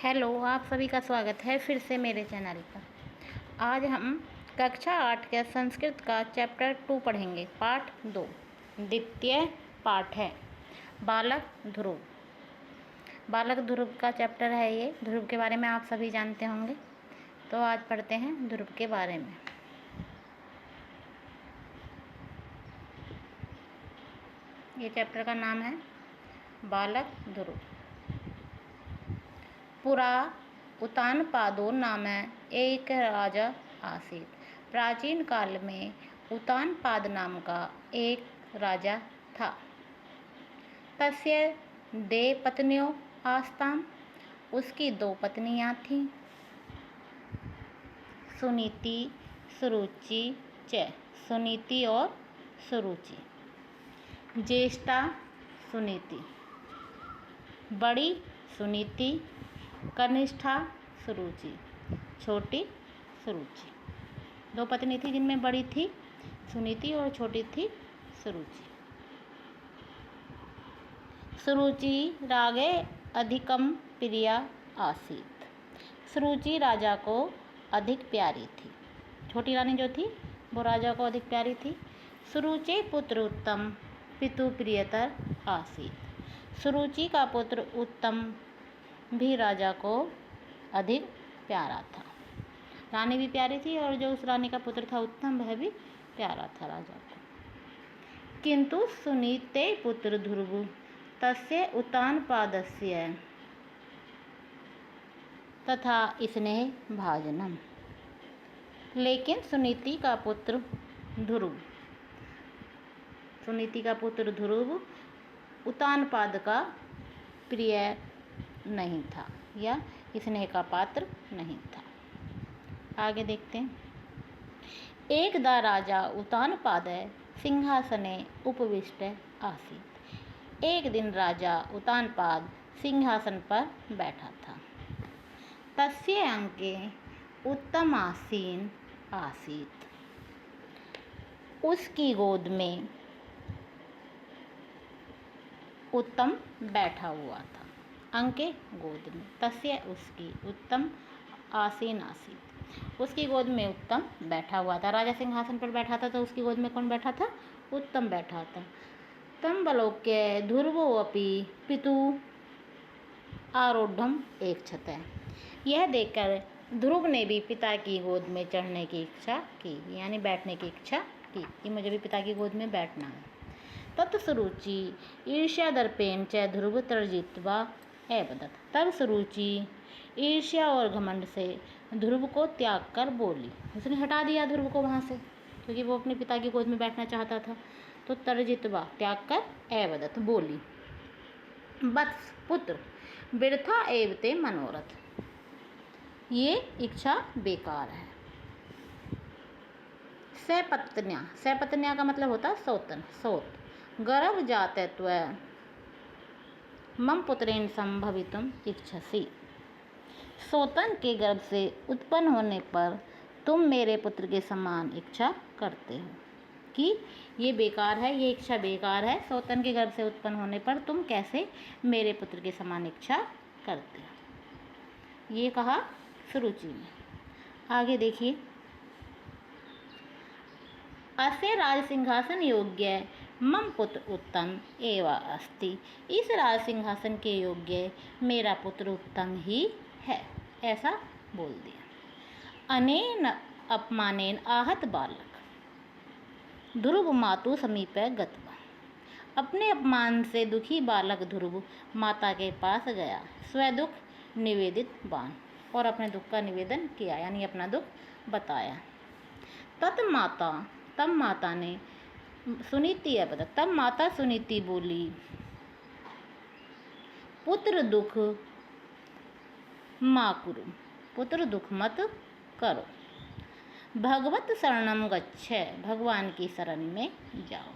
Hello, आप सभी का स्वागत है फिर से मेरे चैनल पर। आज हम कक्षा 8 के संस्कृत का चैप्टर 2 पढ़ेंगे, पाठ 2। द्वितीय पाठ है बालक ध्रुव। बालक ध्रुव का चैप्टर है ये। ध्रुव के बारे में आप सभी जानते होंगे, तो आज पढ़ते हैं ध्रुव के बारे में। ये चैप्टर का नाम है बालक ध्रुव। पुरा उत्तानपादो नाम एक राजा आसीत्। प्राचीन काल में उत्तानपाद नाम का एक राजा था। तस्य दे पत्नियों आस्ताम। उसकी 2 पत्नियां थीं, सुनीति सुरुचि च। सुनीति और सुरुचि। ज्येष्ठा सुनीति, बड़ी सुनीति, कनिष्ठा सुरुचि, छोटी सुरुचि। 2 पत्नी थी, जिनमें बड़ी थी सुनीति और छोटी थी सुरुचि। सुरुचि रागे अधिकम प्रिया आसीत्। सुरुचि राजा को अधिक प्यारी थी। छोटी रानी जो थी वो राजा को अधिक प्यारी थी। सुरुचि पुत्र उत्तम पितु प्रियतर आसीत्। सुरुचि का पुत्र उत्तम भी राजा को अधिक प्यारा था। रानी भी प्यारी थी और जो उस रानी का पुत्र था उत्तम, वह भी प्यारा था राजा को। किंतु सुनीते पुत्र ध्रुव तस्य उत्तानपादस्य तथा स्नेह भाजनम। लेकिन सुनीति का पुत्र ध्रुव उत्तानपाद का प्रिय नहीं था या स्नेह का पात्र नहीं था। आगे देखते हैं। एकदा राजा उत्तानपाद सिंहासने उपविष्ट आसीत्। एक दिन राजा उत्तानपाद सिंहासन पर बैठा था। तस्य अंके उत्तमासीन आसीत्। उसकी गोद में उत्तम बैठा हुआ था। अंके गोद में, तस्य उसकी, उत्तम आसीन आसीत्। उसकी गोद में उत्तम बैठा हुआ था। राजा सिंहासन पर बैठा था तो उसकी गोद में कौन बैठा था? उत्तम बैठा था। तम बलोक्य ध्रुवो अपि पितु आरूढ़म एक्छते। यह देखकर ध्रुव ने भी पिता की गोद में चढ़ने की इच्छा की, यानी बैठने की इच्छा की कि मुझे भी पिता की गोद में बैठना है। तत्सुरुचि ईर्ष्या दर्पेण च ध्रुव तर्जित्वा एवदत्। तब सुरुचि ईर्ष्या और घमंड से ध्रुव को त्याग कर बोली। उसने हटा दिया ध्रुव को वहाँ से, क्योंकि वो अपने पिता की गोद में बैठना चाहता था। तो तर्जित्वा त्याग कर एवदत् बोली, वत्स पुत्र व्यर्था एवते मनोरथ। ये इच्छा बेकार है। सपत्न्या का मतलब होता है सौतन, सौत। गर्भ जातत्व मम पुत्रेण संभवितुम इच्छसि। सौतन के गर्भ से उत्पन्न होने पर तुम मेरे पुत्र के समान इच्छा करते हो। कि ये बेकार है, ये इच्छा बेकार है। सौतन के गर्भ से उत्पन्न होने पर तुम कैसे मेरे पुत्र के समान इच्छा करते हो, ये कहा सुरुचि ने। आगे देखिए। अस्य राज सिंहासन योग्य मम पुत्र उत्तम एवं अस्ति। इस राज सिंहासन के योग्य मेरा पुत्र उत्तम ही है, ऐसा बोल दिया। अनेन अपमानेन आहत बालक ध्रुव मातु समीपे गत्वा। अपने अपमान से दुखी बालक ध्रुव माता के पास गया। स्वदुख निवेदित बान, और अपने दुख का निवेदन किया, यानी अपना दुख बताया। तब माता ने सुनीति अपदत। तब माता सुनीति बोली, पुत्र दुख मा कुरु। पुत्र दुख मत करो। भगवत शरणम गच्छ। भगवान की शरण में जाओ।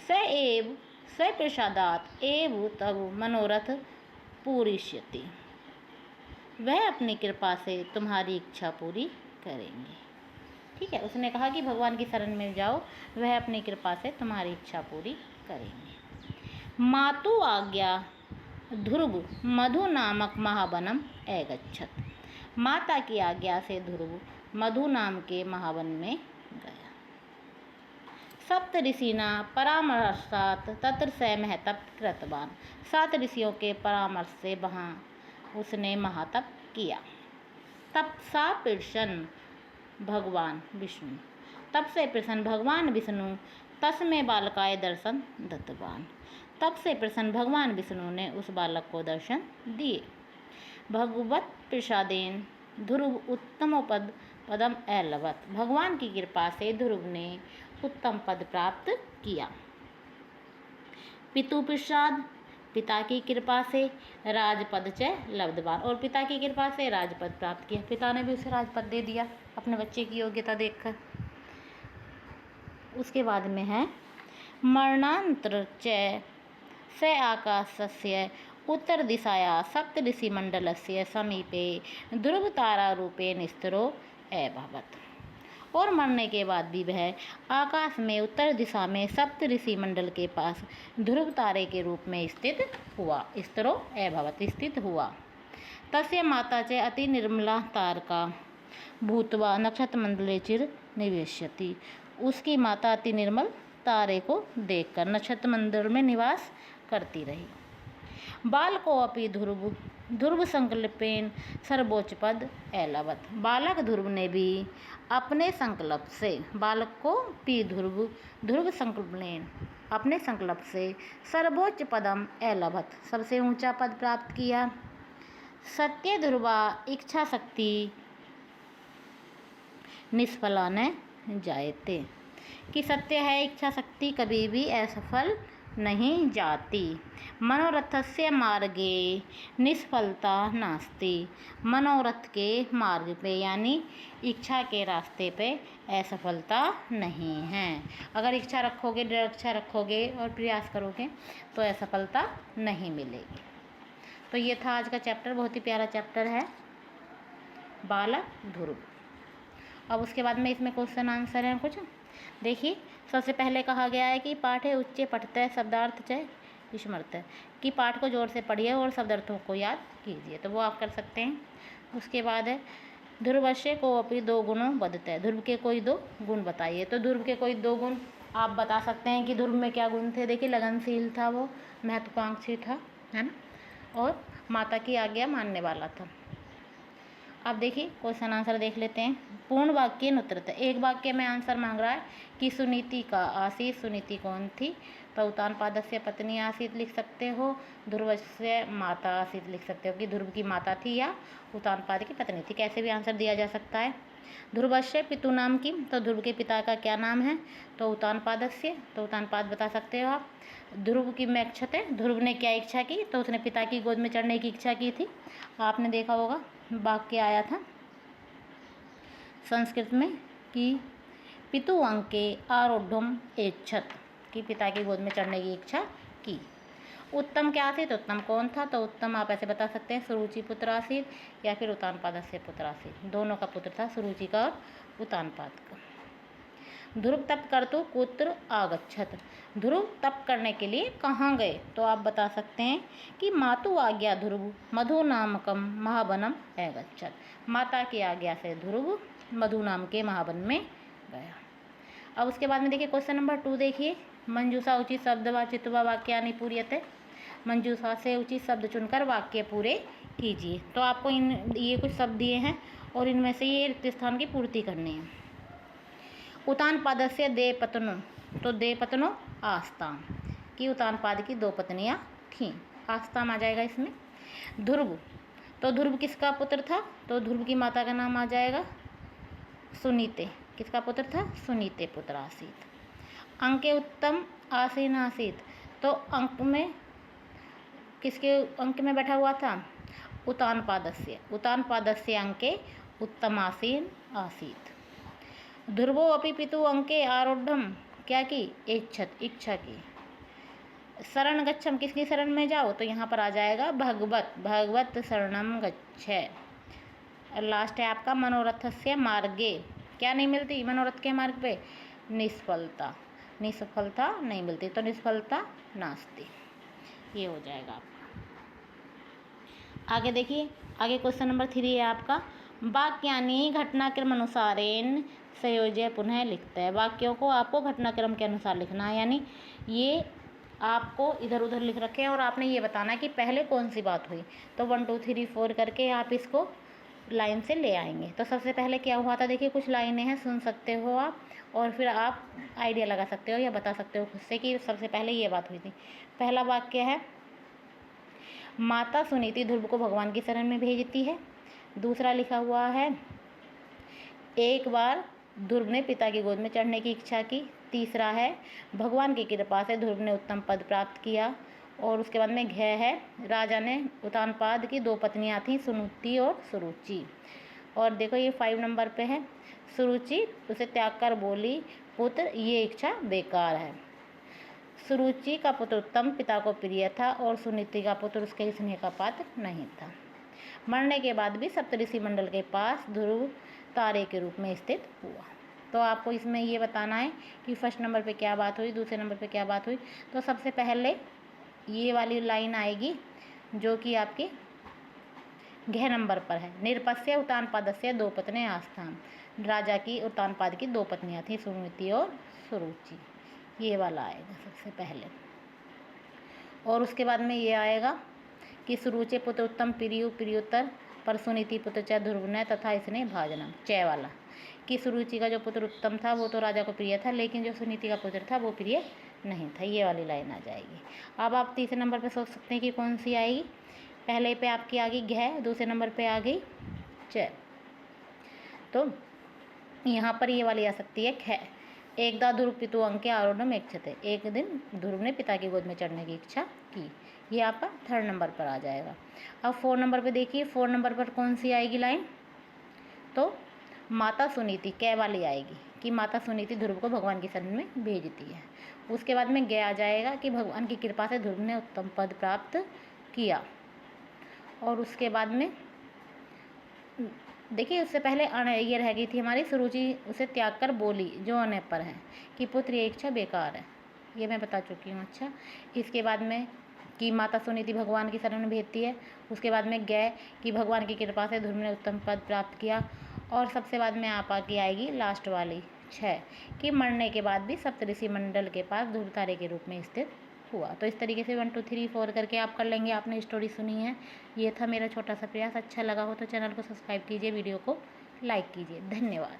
स प्रसादात एव तव मनोरथ पूरिष्यति। वह अपनी कृपा से तुम्हारी इच्छा पूरी करेंगे। ठीक है, उसने कहा कि भगवान की शरण में जाओ, वह अपनी कृपा से तुम्हारी इच्छा पूरी करेंगे। मातु आज्ञा ध्रुव मधु नामक महावनम ऐगच्छत। माता की आज्ञा से ध्रुव मधु नाम के महावन में गया। सप्त ऋषिना परामर्शात तत्र स महतप कृतवान। 7 ऋषियों के परामर्श से वहाँ उसने महातप किया। तप सा प्रसन्न भगवान विष्णु, तब से प्रसन्न भगवान विष्णु तस्मै बालकाय दर्शन दत्तवान। तब से प्रसन्न भगवान विष्णु ने उस बालक को दर्शन दिए। भगवत प्रसादेन ध्रुव उत्तम पदम ऐलवत। भगवान की कृपा से ध्रुव ने उत्तम पद प्राप्त किया। पितु प्रसाद, पिता की कृपा से राजपद च लब्धवान, और पिता की कृपा से राजपद प्राप्त किया। पिता ने भी उसे राजपद दे दिया अपने बच्चे की योग्यता देखकर। उसके बाद में है मरणांतर च स आकाशस्य उत्तर दिशाया सप्त ऋषि मंडलस्य समीपे ध्रुव तारा रूपे निस्त्रो अभवत्। और मरने के बाद भी वह आकाश में उत्तर दिशा में सप्त ऋषि मंडल के पास ध्रुव तारे के रूप में स्थित हुआ। स्थिरो अभवत्, स्थित हुआ। तस्य माता च अति निर्मला तारका भूत्वा नक्षत्र मंडले चिर निवेश्यति। उसकी माता अति निर्मल तारे को देखकर नक्षत्र मंडल में निवास करती रही। बालको अपि ध्रुव संकल्पेन सर्वोच्च पद ऐलवत। बालक ध्रुव ने भी अपने संकल्प से, बालक को पी ध्रुव संकल्पेन अपने संकल्प से सर्वोच्च पदम ऐलवत, सबसे ऊंचा पद प्राप्त किया। सत्य ध्रुवा इच्छा शक्ति निष्फला न जायते, कि सत्य है इच्छा शक्ति कभी भी असफल नहीं जाती। मनोरथस्य मार्गे निष्फलता नास्ति। मनोरथ के मार्ग पे यानी इच्छा के रास्ते पे असफलता नहीं है। अगर इच्छा रखोगे, दृढ़ इच्छा रखोगे और प्रयास करोगे तो असफलता नहीं मिलेगी। तो ये था आज का चैप्टर, बहुत ही प्यारा चैप्टर है बालक ध्रुव। अब उसके बाद में इसमें क्वेश्चन आंसर है कुछ। देखिए, सबसे पहले कहा गया है कि पाठे उच्चे पठते शब्दार्थ च स्मृत, कि पाठ को जोर से पढ़िए और शब्दार्थों को याद कीजिए, तो वो आप कर सकते हैं। उसके बाद है ध्रुवस्य को अपनी 2 गुणों बदते, ध्रुव के कोई 2 गुण बताइए। तो ध्रुव के कोई 2 गुण आप बता सकते हैं कि ध्रुव में क्या गुण थे। देखिए, लगनशील था, वो महत्वाकांक्षी था, है ना, और माता की आज्ञा मानने वाला था। अब देखिए क्वेश्चन आंसर देख लेते हैं। पूर्ण वाक्य उत्तरत, एक वाक्य में आंसर मांग रहा है कि सुनीति का आसीत, सुनीति कौन थी, तो उत्तानपादस्य पत्नी आसीत लिख सकते हो, ध्रुवस्य माता आसीत लिख सकते हो कि ध्रुव की माता थी या उत्तानपाद की पत्नी थी, कैसे भी आंसर दिया जा सकता है। ध्रुवस्य पितु नाम की, तो ध्रुव के पिता का क्या नाम है, तो उत्तानपादस्य, तो उत्तानपाद बता सकते हो आप। ध्रुव की में अक्षते, ध्रुव ने क्या इच्छा की, तो उसने पिता की गोद में चढ़ने की इच्छा की थी। आपने देखा होगा वाक्य आया था संस्कृत में कि पितु अंके आरोढ़म ऐच्छत, कि पिता की गोद में चढ़ने की इच्छा की। उत्तम क्या आसीत, उत्तम कौन था, तो उत्तम आप ऐसे बता सकते हैं सुरुचि पुत्र आसीत या फिर उत्तानपादस्य पुत्र आसीत, दोनों का पुत्र था, सुरुचि का और उत्तानपाद का। ध्रुव तप कर्तु कुत्र आगच्छत, ध्रुव तप करने के लिए कहाँ गए, तो आप बता सकते हैं कि मातु आज्ञा ध्रुव मधु नामकम महावनम ऐगच्छत, माता की आज्ञा से ध्रुव मधु नाम के महावन में गया। अब उसके बाद में देखिए क्वेश्चन नंबर 2 देखिए, मंजूषा उचित शब्द व चित्वा वाक्यानि पूर्यते, मंजूषा से उचित शब्द चुनकर वाक्य पूरे कीजिए। तो आपको ये कुछ शब्द दिए हैं और इनमें से ये रिक्त स्थान की पूर्ति करनी है। उत्तानपादस्य दे पत्नो, तो दे पत्नो आस्ताम, कि उत्तानपाद की 2 पत्नियां थीं, आस्ताम आ जाएगा इसमें। ध्रुव, तो ध्रुव किसका पुत्र था, तो ध्रुव की माता का नाम आ जाएगा सुनीते, किसका पुत्र था, सुनीते पुत्र आसीत। अंके उत्तम आसीन आसीत, तो अंक में किसके अंक में बैठा हुआ था, उत्तानपादस्य, उत्तानपादस्य अंके उत्तम आसीन आसीत। ध्रुवो अपि पितु अंके आरोढ़म, क्या की, इच्छत, इच्छा की। शरण गच्छम, किसकी शरण में जाओ, तो यहाँ पर आ जाएगा भगवत, भगवत शरणम गच्छ। लास्ट है आपका मनोरथस्य मार्गे, क्या नहीं मिलती मनोरथ के मार्ग पे, निष्फलता, निष्फलता नहीं मिलती, तो निष्फलता नास्ति, ये हो जाएगा आपका। आगे देखिए, आगे क्वेश्चन नंबर 3 है आपका, वाक्यानि घटनाक्रमानुसारेण संयोज्य पुनः लिखता है। वाक्यों को आपको घटनाक्रम के अनुसार लिखना है, यानी ये आपको इधर उधर लिख रखे हैं और आपने ये बताना है कि पहले कौन सी बात हुई। तो 1 2 3 4 करके आप इसको लाइन से ले आएंगे। तो सबसे पहले क्या हुआ था, देखिए कुछ लाइनें हैं, सुन सकते हो आप और फिर आप आइडिया लगा सकते हो या बता सकते हो खुद से कि सबसे पहले ये बात हुई थी। पहला वाक्य है, माता सुनीति ध्रुव को भगवान की शरण में भेजती है। दूसरा लिखा हुआ है, एक बार ध्रुव ने पिता की गोद में चढ़ने की इच्छा की। तीसरा है, भगवान की कृपा से ध्रुव ने उत्तम पद प्राप्त किया। और उसके बाद में घ है, राजा ने उत्तानपाद की 2 पत्नियां थीं, सुनीति और सुरुचि। और देखो ये 5 नंबर पे है, सुरुचि उसे त्याग कर बोली, पुत्र ये इच्छा बेकार है। सुरुचि का पुत्र उत्तम पिता को प्रिय था और सुनीति का पुत्र उसके स्नेह का पात्र नहीं था। मरने के बाद भी सप्तऋषि मंडल के पास ध्रुव तारे के रूप में स्थित हुआ। तो आपको इसमें ये बताना है कि फर्स्ट नंबर पे क्या बात हुई, दूसरे नंबर पे क्या बात हुई। तो सबसे पहले ये वाली लाइन आएगी जो कि आपके घ नंबर पर है, निरपस्य उत्तानपादस्य 2 पत्नी आस्थान। राजा की उत्तानपाद की 2 पत्नियां थी, सुनीति और सुरुचि। ये वाला आएगा सबसे पहले। और उसके बाद में ये आएगा कि सुरुचि पुत्र उत्तम प्रियोत्तर पर सुनीति पुत्र च ध्रुव ने तथा इसने भाजनम, च वाला, कि सुरुचि का जो पुत्र उत्तम था वो तो राजा को प्रिय था, लेकिन जो सुनीति का पुत्र था वो प्रिय नहीं था। ये वाली लाइन आ जाएगी। अब आप तीसरे नंबर पे सोच सकते हैं कि कौन सी आएगी। पहले पे आपकी आ गई घ, दूसरे नंबर पे आ गई च। तो यहाँ पर ये वाली आ सकती है ख, एकदा ध्रुव पितु अंके आरोहणम इच्छते, एक दिन ध्रुव ने पिता की गोद में चढ़ने की इच्छा की। ये आपका 3rd नंबर पर आ जाएगा। अब 4 नंबर पे देखिए, 4 नंबर पर कौन सी आएगी लाइन, तो माता सुनीति कै वाली आएगी कि माता सुनीति ध्रुव को भगवान की शरण में भेजती है। उसके बाद में ग आ जाएगा कि भगवान की कृपा से ध्रुव ने उत्तम पद प्राप्त किया। और उसके बाद में देखिए उससे पहले ये रह गई थी हमारी, सुरुचि उसे त्याग कर बोली, जो आने पर है कि पुत्र ये इच्छा बेकार है, ये मैं बता चुकी हूँ। अच्छा, इसके बाद में कि माता सुनीति भगवान की शरण में भेजती है। उसके बाद में गए कि भगवान की कृपा से ध्रुव ने उत्तम पद प्राप्त किया। और सबसे बाद में आप आगे आएगी लास्ट वाली 6, कि मरने के बाद भी सप्तऋषि मंडल के पास ध्रुव तारे के रूप में स्थित हुआ। तो इस तरीके से 1 2 3 4 करके आप कर लेंगे। आपने स्टोरी सुनी है, ये था मेरा छोटा सा प्रयास। अच्छा लगा हो तो चैनल को सब्सक्राइब कीजिए, वीडियो को लाइक कीजिए। धन्यवाद।